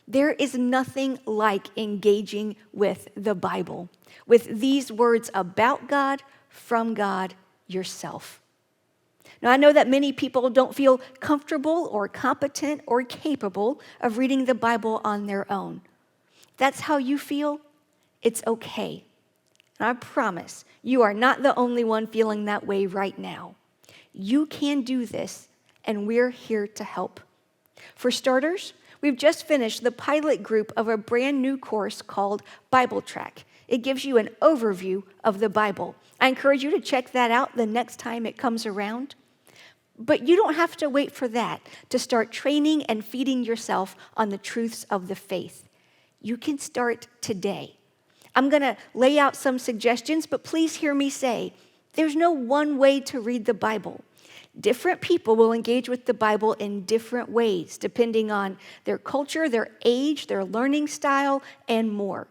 There is nothing like engaging with the Bible, with these words about God, from God, yourself. Now, I know that many people don't feel comfortable or competent or capable of reading the Bible on their own. If that's how you feel, it's okay. And I promise you are not the only one feeling that way right now. You can do this, and we're here to help. For starters, we've just finished the pilot group of a brand new course called Bible Track. It gives you an overview of the Bible. I encourage you to check that out the next time it comes around. But you don't have to wait for that to start training and feeding yourself on the truths of the faith. You can start today. I'm going to lay out some suggestions, but please hear me say, there's no one way to read the Bible. Different people will engage with the Bible in different ways, depending on their culture, their age, their learning style, and more.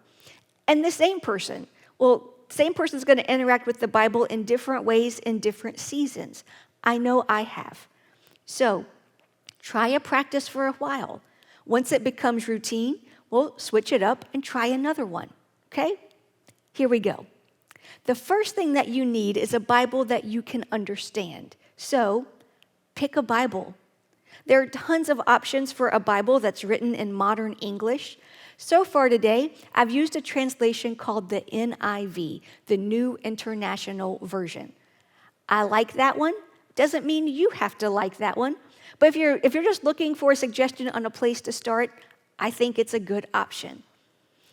And the same person is going to interact with the Bible in different ways in different seasons. I know I have. So try a practice for a while. Once it becomes routine, we'll switch it up and try another one, okay? Here we go. The first thing that you need is a Bible that you can understand. So pick a Bible. There are tons of options for a Bible that's written in modern English. So far today, I've used a translation called the NIV, the New International Version. I like that one. Doesn't mean you have to like that one. But if you're just looking for a suggestion on a place to start, I think it's a good option.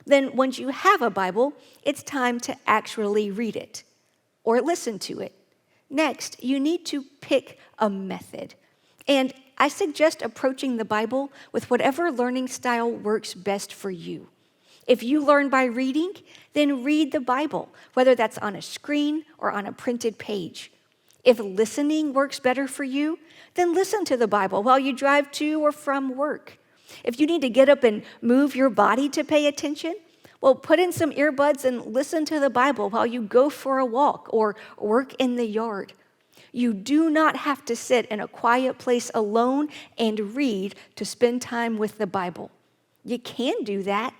Then once you have a Bible, it's time to actually read it or listen to it. Next, you need to pick a method. And I suggest approaching the Bible with whatever learning style works best for you. If you learn by reading, then read the Bible, whether that's on a screen or on a printed page. If listening works better for you, then listen to the Bible while you drive to or from work. If you need to get up and move your body to pay attention, well, put in some earbuds and listen to the Bible while you go for a walk or work in the yard. You do not have to sit in a quiet place alone and read to spend time with the Bible. You can do that.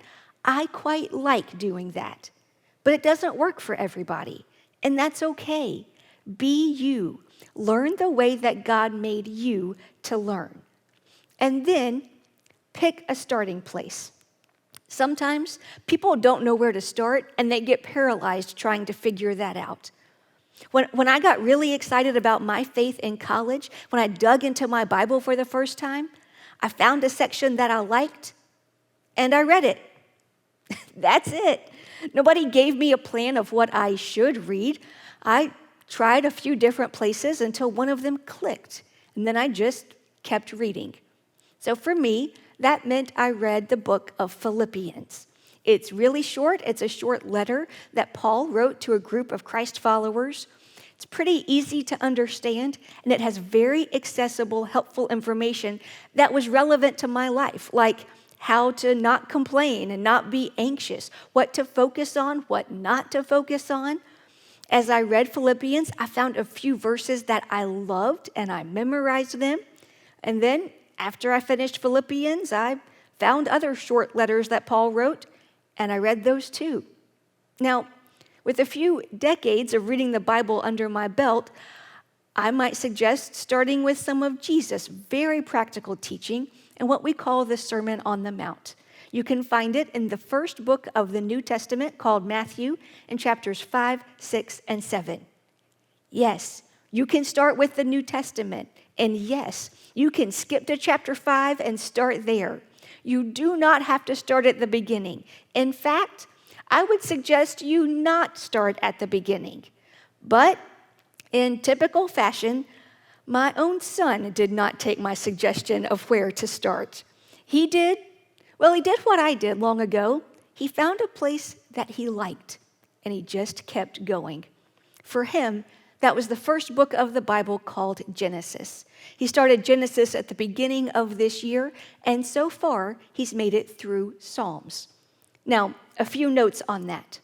I quite like doing that. But it doesn't work for everybody, and that's okay. Be you. Learn the way that God made you to learn. And then pick a starting place. Sometimes people don't know where to start and they get paralyzed trying to figure that out. When I got really excited about my faith in college, when I dug into my Bible for the first time, I found a section that I liked and I read it. That's it. Nobody gave me a plan of what I should read. I tried a few different places until one of them clicked, and then I just kept reading. So for me, that meant I read the book of Philippians. It's really short. It's a short letter that Paul wrote to a group of Christ followers. It's pretty easy to understand, and it has very accessible, helpful information that was relevant to my life, like how to not complain and not be anxious, what to focus on, what not to focus on. As I read Philippians, I found a few verses that I loved, and I memorized them. And then after I finished Philippians, I found other short letters that Paul wrote, and I read those too. Now, with a few decades of reading the Bible under my belt, I might suggest starting with some of Jesus' very practical teaching and what we call the Sermon on the Mount. You can find it in the first book of the New Testament called Matthew in chapters 5, 6, and 7. Yes, you can start with the New Testament, and yes, you can skip to chapter 5 and start there. You do not have to start at the beginning. In fact, I would suggest you not start at the beginning. But in typical fashion, my own son did not take my suggestion of where to start. He did what I did long ago. He found a place that he liked, and he just kept going. For him, that was the first book of the Bible called Genesis. He started Genesis at the beginning of this year, and so far, he's made it through Psalms. Now, a few notes on that.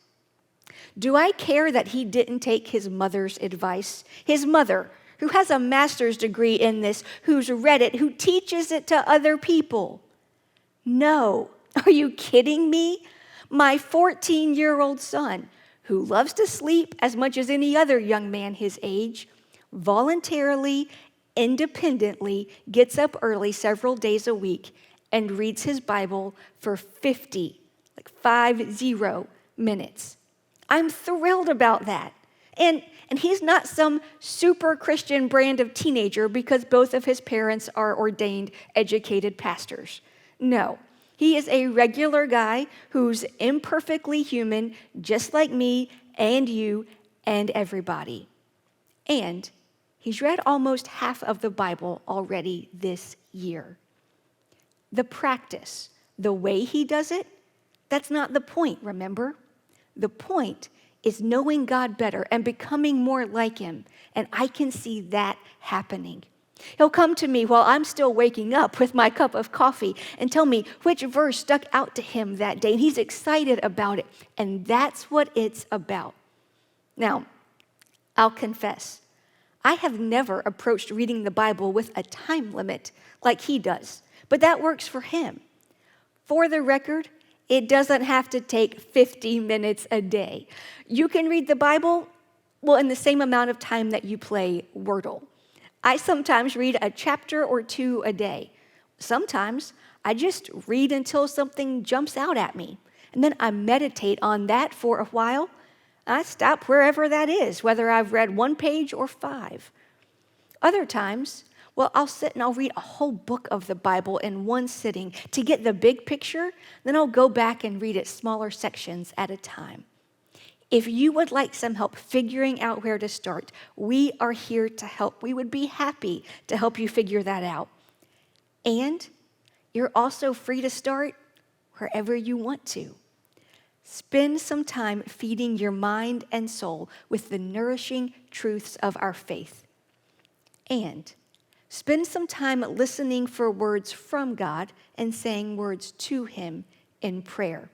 Do I care that he didn't take his mother's advice? His mother, who has a master's degree in this, who's read it, who teaches it to other people? No, Are you kidding me? My 14-year-old son, who loves to sleep as much as any other young man his age, voluntarily, independently gets up early several days a week and reads his Bible for 50 minutes. I'm thrilled about that. And he's not some super Christian brand of teenager because both of his parents are ordained, educated pastors. No, he is a regular guy who's imperfectly human, just like me and you and everybody. And he's read almost half of the Bible already this year. The practice, the way he does it, that's not the point, remember? The point is knowing God better and becoming more like him, and I can see that happening. He'll come to me while I'm still waking up with my cup of coffee and tell me which verse stuck out to him that day, and he's excited about it, and that's what it's about. Now, I'll confess, I have never approached reading the Bible with a time limit like he does, but that works for him. For the record, it doesn't have to take 50 minutes a day. You can read the Bible, in the same amount of time that you play Wordle. I sometimes read a chapter or two a day. Sometimes I just read until something jumps out at me, and then I meditate on that for a while. I stop wherever that is, whether I've read 1 page or 5. Other times, I'll sit and I'll read a whole book of the Bible in one sitting to get the big picture. Then I'll go back and read it smaller sections at a time. If you would like some help figuring out where to start, we are here to help. We would be happy to help you figure that out. And you're also free to start wherever you want to. Spend some time feeding your mind and soul with the nourishing truths of our faith. And spend some time listening for words from God and saying words to him in prayer.